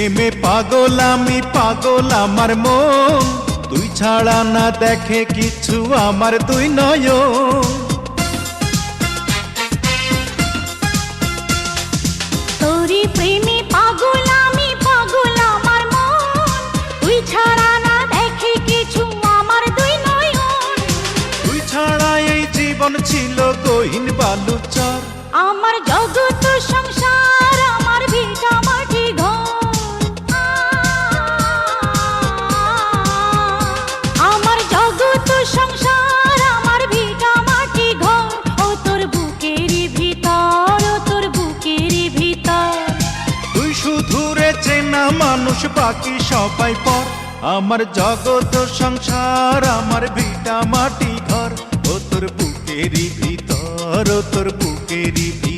প্রেমে পাগল আমি, পাগল আমার মন, তুই ছাড়া না দেখে কিছু আমার দুই নয়ন। তোরি প্রেমে পাগল আমি, পাগল আমার মন, তুই ছাড়া না দেখে কিছু আমার দুই নয়ন। তুই ছাড়া এই জীবন ছিল গহীন বালুচর। আমার জগৎ সংসার, আমার ভিটা মাটি ঘর, আমার জগৎ সংসার, আমার ভিটা মাটি ঘর। ও তোর বুকেরই ভিতর, ও তোর বুকেরই ভিতর। তুই শুধু রে চেনা মানুষ, বাকি সবাই পর। আমার জগৎ সংসার, আমার ভিটা মাটি ঘর। ও তোর বুকেরই ভিতর, ও তোর বুকেরই ভিতর।